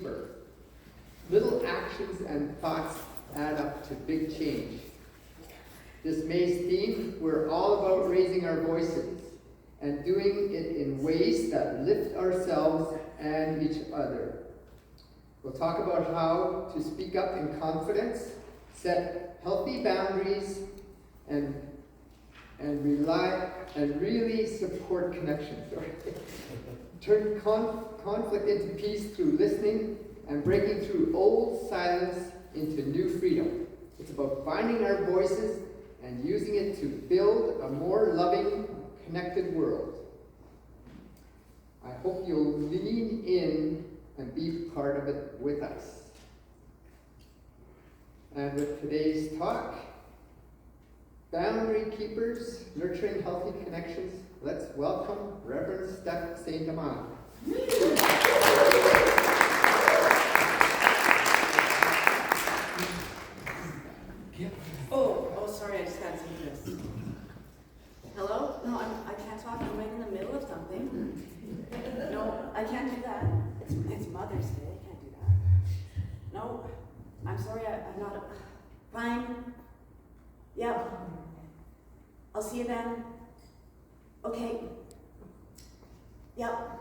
keeper. Little actions and thoughts add up to big change. This May's theme, we're all about raising our voices and doing it in ways that lift ourselves and each other. We'll talk about how to speak up in confidence, set healthy boundaries, and really support connections. Turn conflict into peace through listening and breaking through old silence into new freedom. It's about finding our voices and using it to build a more loving, connected world. I hope you'll lean in and be part of it with us. And with today's talk, Boundary Keepers, Nurturing Healthy Connections, let's welcome Rev Steph St. Amand. Oh, sorry, I just got some of this. Hello? No, I can't talk. I'm right in the middle of something. No, I can't do that. It's Mother's Day. I can't do that. No, I'm sorry. I'm not. Fine. Yep. I'll see you then. Okay. Yep.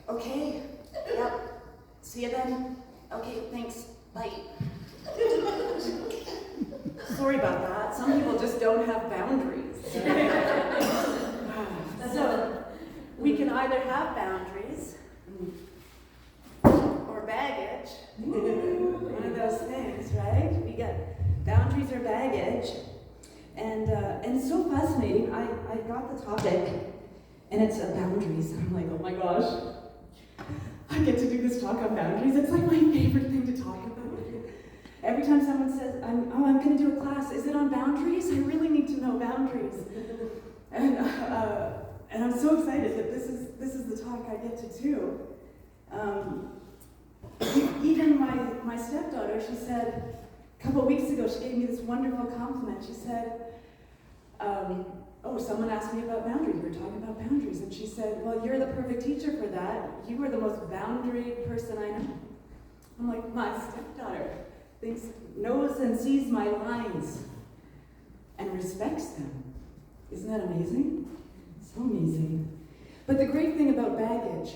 Okay. Yep. See you then. Okay, thanks. Bye. Sorry about that. Some people just don't have boundaries. So, we can either have boundaries or baggage. One of those things, right? We get boundaries or baggage. And it's so fascinating. I got the topic, and it's boundaries. I'm like, oh my gosh, I get to do this talk on boundaries. It's like my favorite thing to talk about. Every time someone says, I'm going to do a class, is it on boundaries? I really need to know boundaries. And I'm so excited that this is the talk I get to do. Even my stepdaughter, she said, a couple of weeks ago, she gave me this wonderful compliment. She said, someone asked me about boundaries. We were talking about boundaries. And she said, well, you're the perfect teacher for that. You are the most boundary person I know. I'm like, my stepdaughter knows and sees my lines and respects them. Isn't that amazing? So amazing. But the great thing about baggage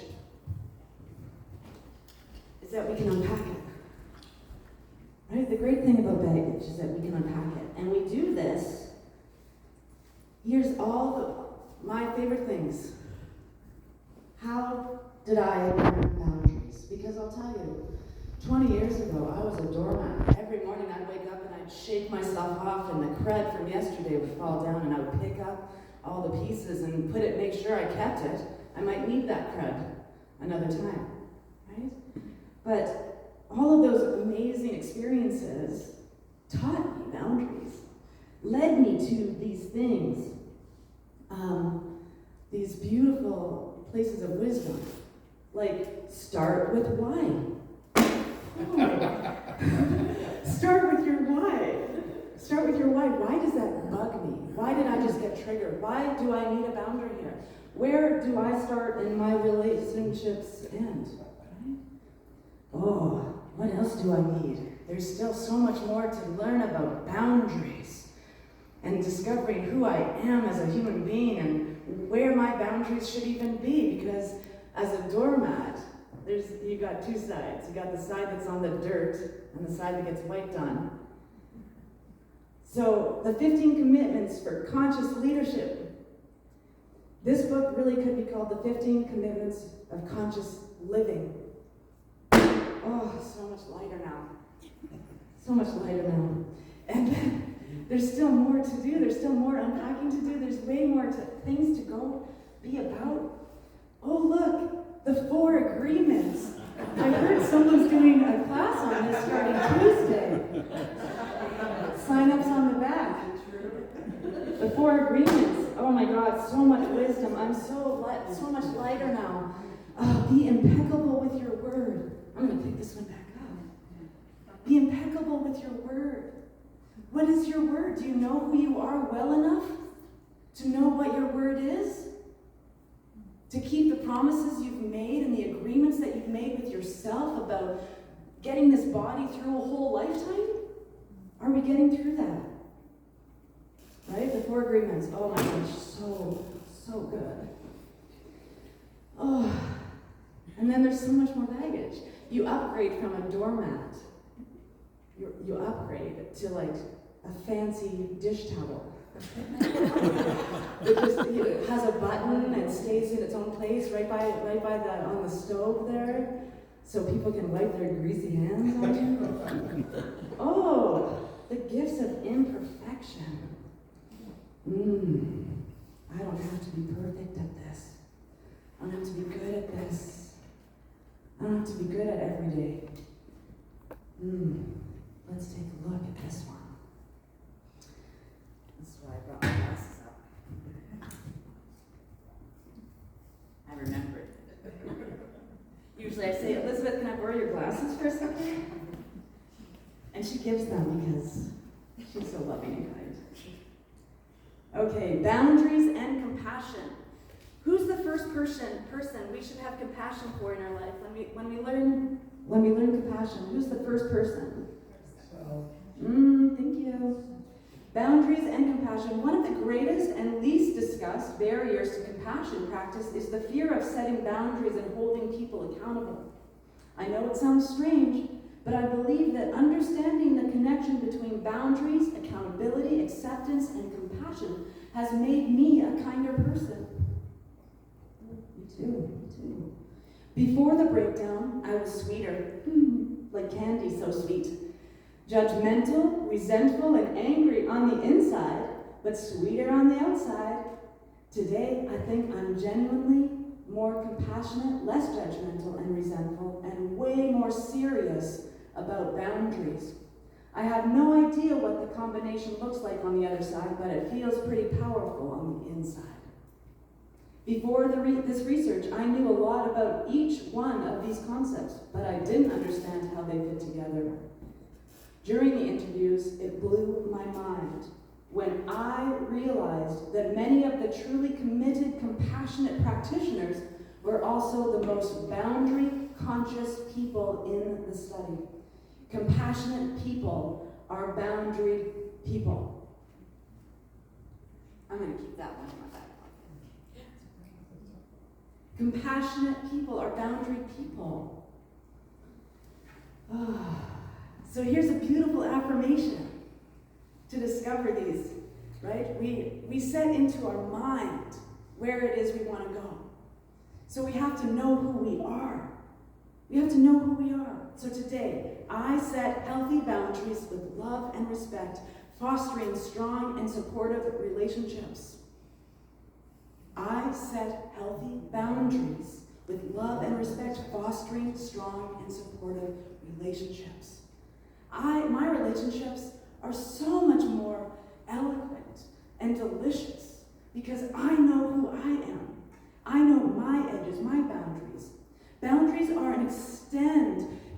is that we can unpack it. Right? The great thing about baggage is that we can unpack it. And we do this. Here's all my favorite things. How did I learn boundaries? Because I'll tell you, 20 years ago, I was a doormat. Every morning I'd wake up and I'd shake myself off, and the crud from yesterday would fall down, and I would pick up all the pieces and make sure I kept it. I might need that crud another time, right? But all of those amazing experiences taught me boundaries, led me to these things, these beautiful places of wisdom, like start with why. Start with your why. Start with your why. Why does that bug me? Why did I just get triggered? Why do I need a boundary here? Where do I start and my relationships end? Right? Oh, what else do I need? There's still so much more to learn about boundaries and discovering who I am as a human being and where my boundaries should even be, because as a doormat, you got two sides. You got the side that's on the dirt and the side that gets wiped on. So the 15 commitments for conscious leadership. This book really could be called the 15 commitments of conscious living. Oh, so much lighter now. So much lighter now. And there's still more to do. There's still more unpacking to do. There's way more things to go be about. Oh, look. The 4 agreements. I heard someone's doing a class on this starting Tuesday. Sign-ups on the back. The 4 agreements. Oh my God, so much wisdom. I'm so much lighter now. Be impeccable with your word. I'm going to pick this one back up. Be impeccable with your word. What is your word? Do you know who you are well enough to know what your word is? To keep the promises you've made and the agreements that you've made with yourself about getting this body through a whole lifetime? Are we getting through that? Right? The 4 agreements. Oh my gosh, so good. Oh, and then there's so much more baggage. You upgrade from a doormat. You upgrade to like a fancy dish towel. It has a button and stays in its own place right by the on the stove there, so people can wipe their greasy hands on it. Oh, the gifts of imperfection. I don't have to be perfect at this. I don't have to be good at this. I don't have to be good at every day. Let's take a look at this one. That's why I brought my glasses up. I remembered. Usually I say, Elizabeth, can I borrow your glasses for a second? And she gives them because she's so loving and kind. Okay, boundaries and compassion. Who's the first person we should have compassion for in our life? When we learn compassion, who's the first person? Thank you. Boundaries and compassion. One of the greatest and least discussed barriers to compassion practice is the fear of setting boundaries and holding people accountable. I know it sounds strange, but I believe that understanding the connection between boundaries, accountability, acceptance, and compassion has made me a kinder person. Me too. Before the breakdown, I was sweeter, like candy, so sweet. Judgmental, resentful, and angry on the inside, but sweeter on the outside. Today, I think I'm genuinely more compassionate, less judgmental and resentful, and way more serious about boundaries. I have no idea what the combination looks like on the other side, but it feels pretty powerful on the inside. Before this research, I knew a lot about each one of these concepts, but I didn't understand how they fit together. During the interviews, it blew my mind when I realized that many of the truly committed, compassionate practitioners were also the most boundary-conscious people in the study. Compassionate people are boundary people. I'm going to keep that one in my back pocket. Compassionate people are boundary people. So here's a beautiful affirmation to discover these, right? We set into our mind where it is we want to go. So we have to know who we are. We have to know who we are. So today, I set healthy boundaries with love and respect, fostering strong and supportive relationships. I set healthy boundaries with love and respect, fostering strong and supportive relationships. My relationships are so much more eloquent and delicious because I know who I am. I know my edges, my boundaries. Boundaries are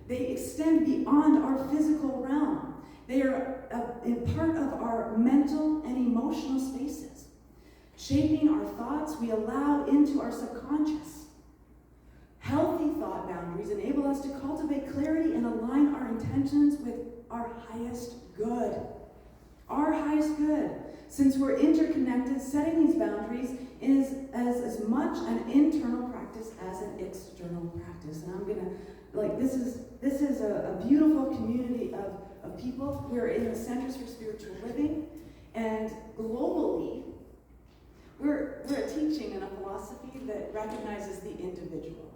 they extend beyond our physical realm. They are a part of our mental and emotional spaces. Shaping our thoughts, we allow into our subconscious. Healthy thought boundaries enable us to cultivate clarity and align our intentions with our highest good. Our highest good. Since we're interconnected, setting these boundaries is as much an internal practice as an external practice. And I'm gonna, this is a beautiful community of people. We're in the Centers for Spiritual Living, and globally, we're a teaching and a philosophy that recognizes the individual.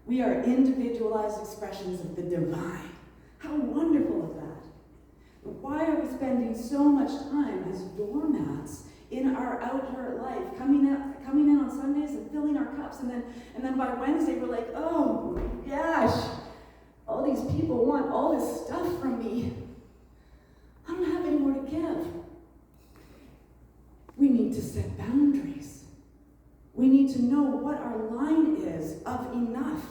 We are individualized expressions of the divine. How wonderful is that? Why are we spending so much time as doormats in our outer life, coming in on Sundays and filling our cups, and then by Wednesday we're like, oh my gosh, all these people want all this stuff from me. I don't have any more to give. We need to set boundaries. We need to know what our line is of enough.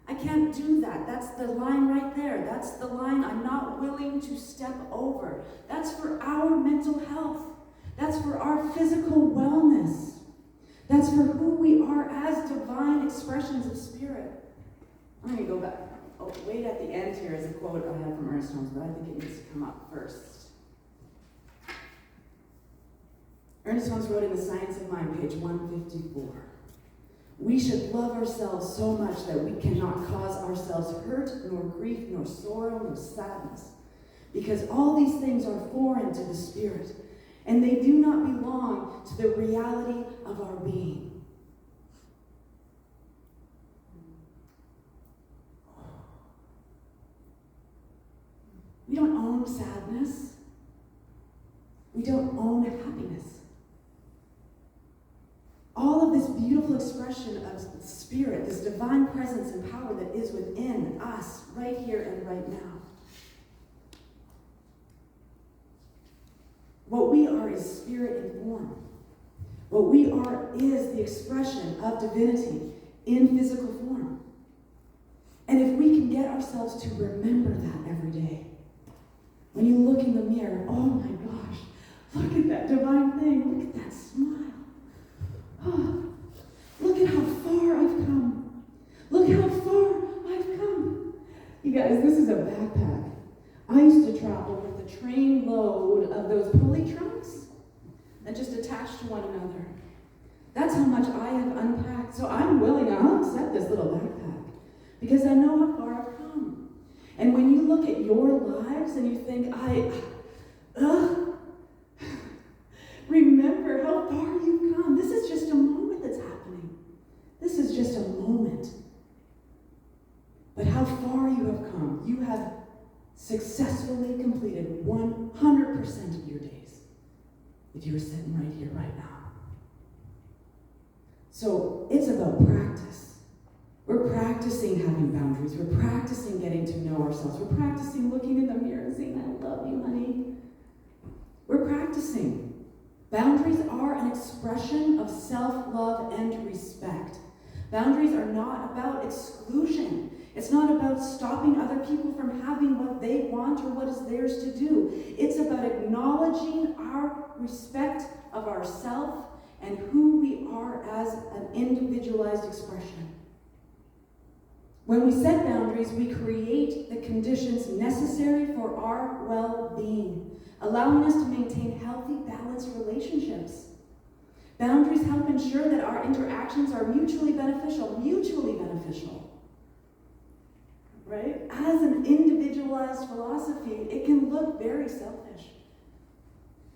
I can't do that. That's the line right there. That's the line I'm not willing to step over. That's for our mental health. That's for our physical wellness. That's for who we are as divine expressions of spirit. I'm going to go back. Oh, wait at the end here is a quote I have from Ernest Holmes, but I think it needs to come up first. Ernest Holmes wrote in The Science of Mind, page 154. We should love ourselves so much that we cannot cause ourselves hurt, nor grief, nor sorrow, nor sadness, because all these things are foreign to the spirit, and they do not belong to the reality of our being. We don't own sadness. We don't own happiness. All of this beautiful expression of spirit, this divine presence and power that is within us right here and right now. What we are is spirit in form. What we are is the expression of divinity in physical form. And if we can get ourselves to remember that every day, when you look in the mirror, oh my gosh, look at that divine thing, look at that smile. Oh, look at how far I've come. Look how far I've come. You guys, this is a backpack. I used to travel with a train load of those pulley trunks that just attached to one another. That's how much I have unpacked. So I'm willing, I'll accept this little backpack because I know how far I've come. And when you look at your lives and you think, remember how far you've come. This is just a moment that's happening. This is just a moment. But how far you have come. You have successfully completed 100% of your days if you were sitting right here, right now. So it's about practice. We're practicing having boundaries. We're practicing getting to know ourselves. We're practicing looking in the mirror and saying, I love you, honey. We're practicing. Boundaries are an expression of self-love and respect. Boundaries are not about exclusion. It's not about stopping other people from having what they want or what is theirs to do. It's about acknowledging our respect of ourself and who we are as an individualized expression. When we set boundaries, we create the conditions necessary for our well-being, allowing us to maintain healthy, balanced relationships. Boundaries help ensure that our interactions are mutually beneficial, right? As an individualized philosophy, it can look very selfish.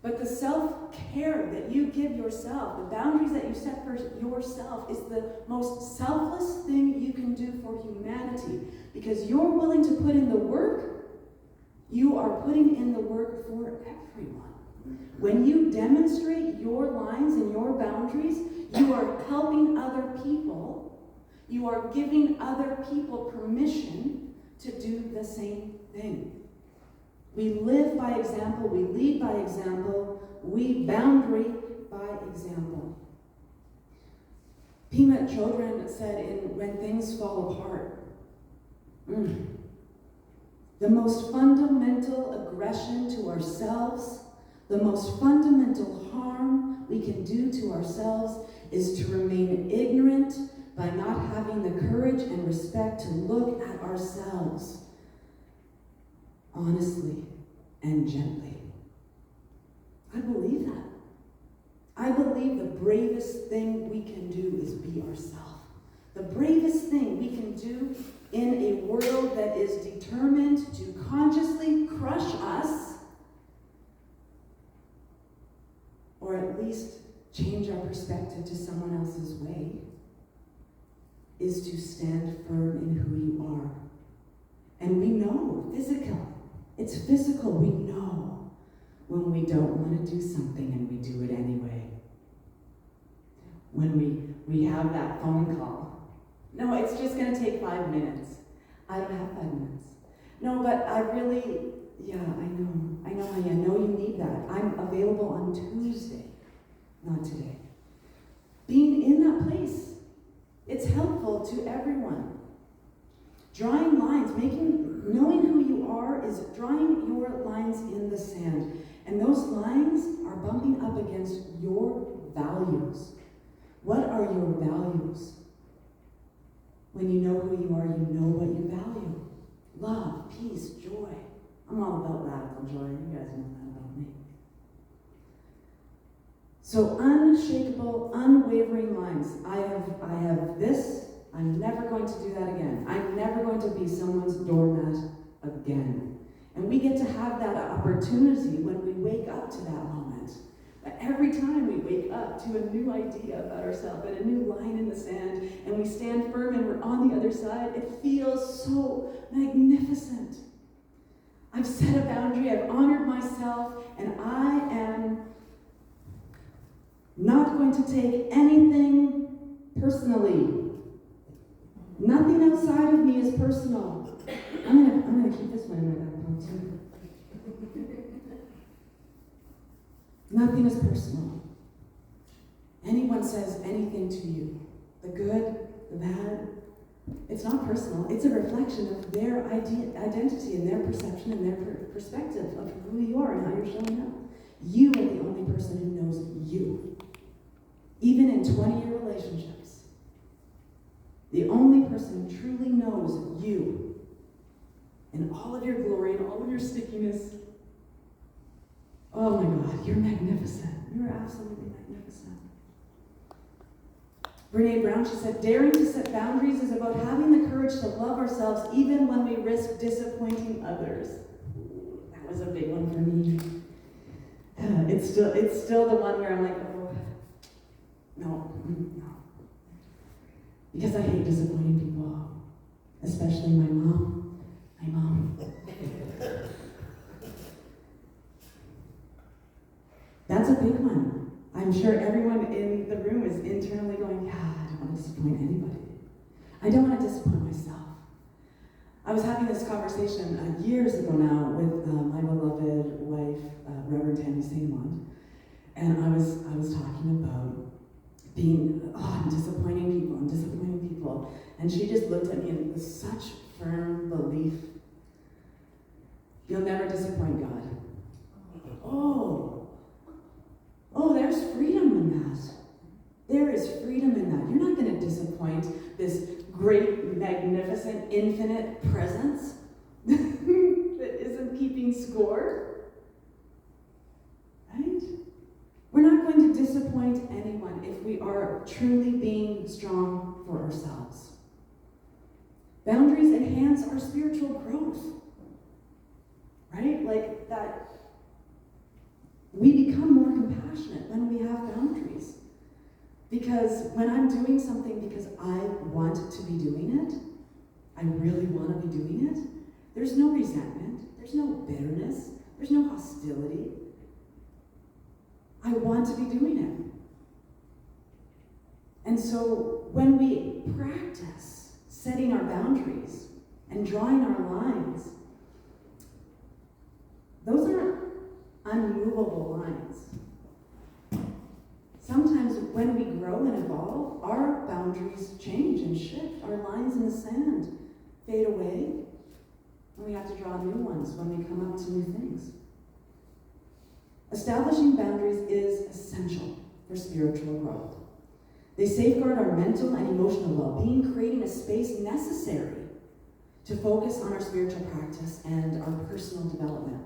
But the self-care that you give yourself, the boundaries that you set for yourself, is the most selfless thing you can do for humanity. Because you're willing to put in the work, you are putting in the work for everyone. When you demonstrate your lines and your boundaries, you are helping other people. You are giving other people permission to do the same thing. We live by example, we lead by example, we boundary by example. Pema Chodron said in When Things Fall Apart, the most fundamental aggression to ourselves, the most fundamental harm we can do to ourselves is to remain ignorant by not having the courage and respect to look at ourselves honestly and gently. I believe that. I believe the bravest thing we can do is be ourselves. The bravest thing we can do in a world that is determined to consciously crush us, or at least change our perspective to someone else's way, is to stand firm in who you are. And we know, it's physical, we know when we don't want to do something and we do it anyway. When we have that phone call. No, it's just going to take 5 minutes. I don't have 5 minutes. No, but I really, I know, honey, I know you need that. I'm available on Tuesday, not today. Being in that place, it's helpful to everyone. Drawing lines, knowing who you are is drawing your lines in the sand. And those lines are bumping up against your values. What are your values? When you know who you are, you know what you value. Love, peace, joy. I'm all about radical joy. You guys know that about me. So unshakable, unwavering lines. I have this. I'm never going to do that again. I'm never going to be someone's doormat again. And we get to have that opportunity when we wake up to that moment. But every time we wake up to a new idea about ourselves and a new line in the sand, and we stand firm and we're on the other side, it feels so magnificent. I've set a boundary, I've honored myself, and I am not going to take anything personally. Nothing outside of me is personal. I'm gonna keep this one in my back pocket too. Nothing is personal. Anyone says anything to you, the good, the bad, it's not personal. It's a reflection of their identity and their perception and their perspective of who you are and how you're showing up. You are the only person who knows you. Even in 20-year relationships, the only person who truly knows you in all of your glory and all of your stickiness. Oh my God, you're magnificent. You're absolutely magnificent. Brene Brown, she said, daring to set boundaries is about having the courage to love ourselves even when we risk disappointing others. That was a big one for me. It's still the one where I'm like, oh, no. Because I hate disappointing people, especially my mom. That's a big one. I'm sure everyone in the room is internally going, yeah, I don't want to disappoint anybody. I don't want to disappoint myself. I was having this conversation years ago now with my beloved wife, Reverend Amand, and I was talking about being, I'm disappointing people. And she just looked at me with such firm belief. You'll never disappoint God. Oh, there's freedom in that. There is freedom in that. You're not going to disappoint this great, magnificent, infinite presence that isn't keeping score. Right? We're not going to disappoint anyone if we are truly being strong for ourselves. Boundaries enhance our spiritual growth. Right? Like that. We become more compassionate when we have boundaries. Because when I'm doing something because I want to be doing it, I really want to be doing it, there's no resentment, there's no bitterness, there's no hostility. I want to be doing it. And so when we practice setting our boundaries and drawing our lines, those aren't unmovable lines. Sometimes when we grow and evolve, our boundaries change and shift. Our lines in the sand fade away, and we have to draw new ones when we come up to new things. Establishing boundaries is essential for spiritual growth. They safeguard our mental and emotional well-being, creating a space necessary to focus on our spiritual practice and our personal development.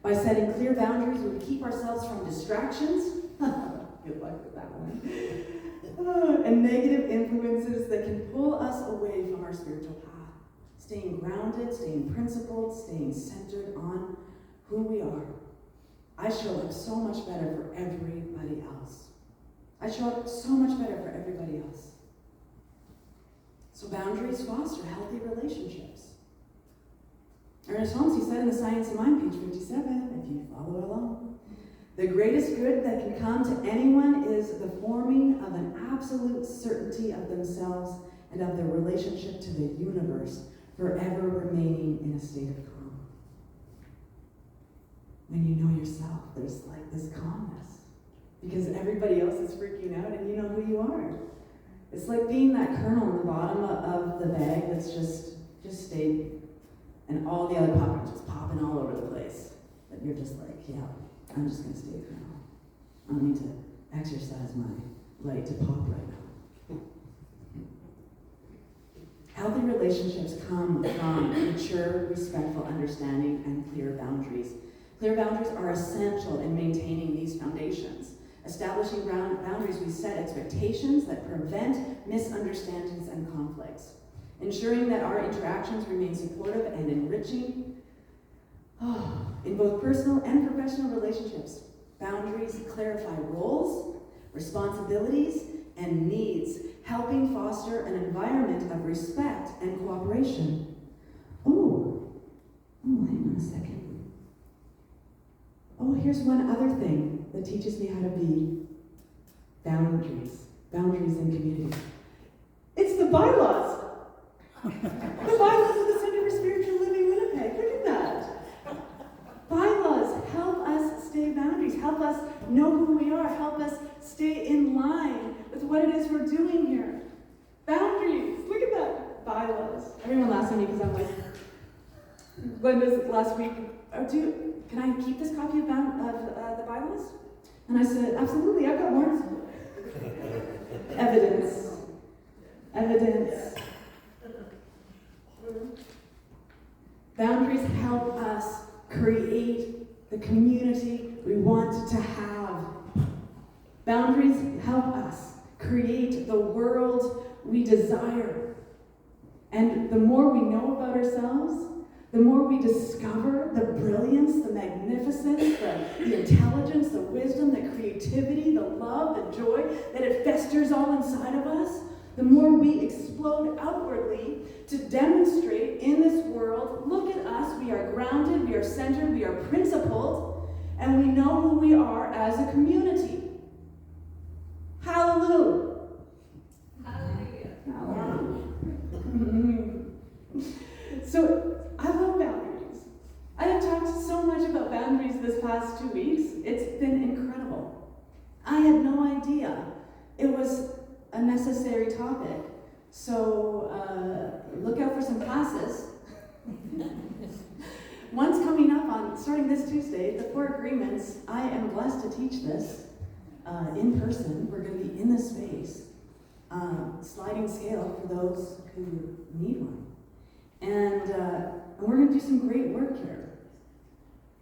By setting clear boundaries, we keep ourselves from distractions. Good luck with that one. And negative influences that can pull us away from our spiritual path. Staying grounded, staying principled, staying centered on who we are. I show up so much better for everybody else. I show up so much better for everybody else. So boundaries foster healthy relationships. Ernest Holmes, he said in The Science of Mind, page 57, if you follow along, the greatest good that can come to anyone is the forming of an absolute certainty of themselves and of their relationship to the universe, forever remaining in a state of calm. When you know yourself, there's like this calmness, because everybody else is freaking out and you know who you are. It's like being that kernel in the bottom of the bag that's just stayed, and all the other popcorn just popping all over the place. But you're just like, yeah, I'm just going to stay a kernel. I don't need to exercise my light to pop right now. Healthy relationships come from mature, respectful understanding and clear boundaries. Clear boundaries are essential in maintaining these foundations. Establishing boundaries, we set expectations that prevent misunderstandings and conflicts. Ensuring that our interactions remain supportive and enriching in both personal and professional relationships. Boundaries clarify roles, responsibilities, and needs, helping foster an environment of respect and cooperation. Hang on a second. Here's one other thing that teaches me how to be boundaries in community. It's the bylaws. The bylaws of the Center for Spiritual Living Winnipeg. Look at that. Bylaws help us stay boundaries, help us know who we are, help us stay in line with what it is we're doing here. Boundaries. Look at that. Bylaws. Everyone laughs at me because I'm like, Glenda's last week, can I keep this copy of the bylaws? And I said, absolutely, I've got more. Evidence. Boundaries help us create the community we want to have. Boundaries help us create the world we desire. And the more we know about ourselves, the more we discover the brilliance, the magnificence, the intelligence, the wisdom, the creativity, the love, the joy, that it festers all inside of us, the more we explode outwardly to demonstrate in this world, look at us, we are grounded, we are centered, we are principled, and we know who we are as a community. Hallelujah. So, I love boundaries. I have talked so much about boundaries this past 2 weeks. It's been incredible. I had no idea it was a necessary topic. So look out for some classes. One's coming up starting this Tuesday, the 4 agreements. I am blessed to teach this in person. We're going to be in this space. Sliding scale for those who need one. And we're going to do some great work here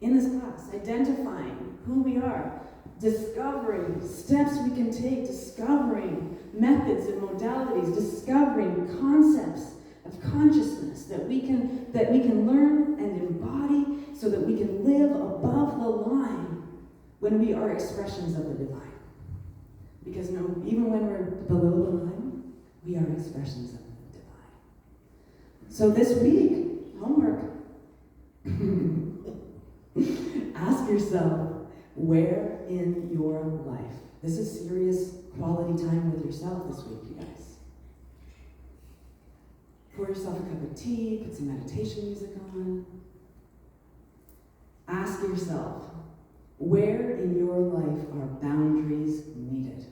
in this class, identifying who we are, discovering steps we can take, discovering methods and modalities, discovering concepts of consciousness that we can learn and embody so that we can live above the line when we are expressions of the divine. Because even when we're below the line, we are expressions of the divine. So this week, homework. Ask yourself, where in your life? This is serious quality time with yourself this week, you guys. Pour yourself a cup of tea, put some meditation music on. Ask yourself, where in your life are boundaries needed?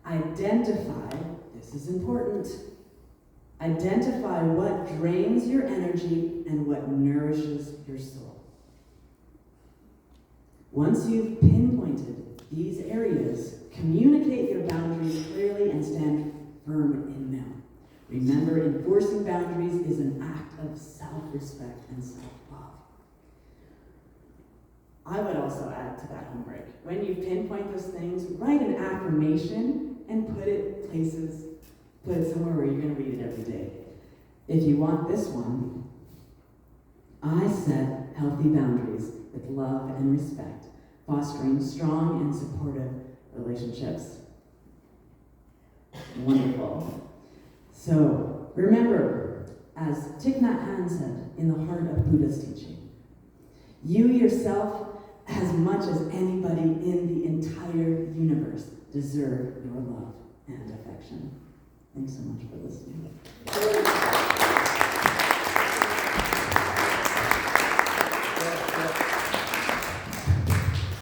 Identify, this is important, identify what drains your energy and what nourishes your soul. Once you've pinpointed these areas, communicate your boundaries clearly and stand firm in them. Remember, enforcing boundaries is an act of self-respect and self-love. I would also add to that homework, when you pinpoint those things, write an affirmation and put it somewhere where you're going to read it every day. If you want this one, I set healthy boundaries with love and respect, fostering strong and supportive relationships. Wonderful. So, remember, as Thich Nhat Hanh said in the heart of Buddha's teaching, you yourself, as much as anybody in the entire universe, deserve your love and affection. Thanks so much for listening.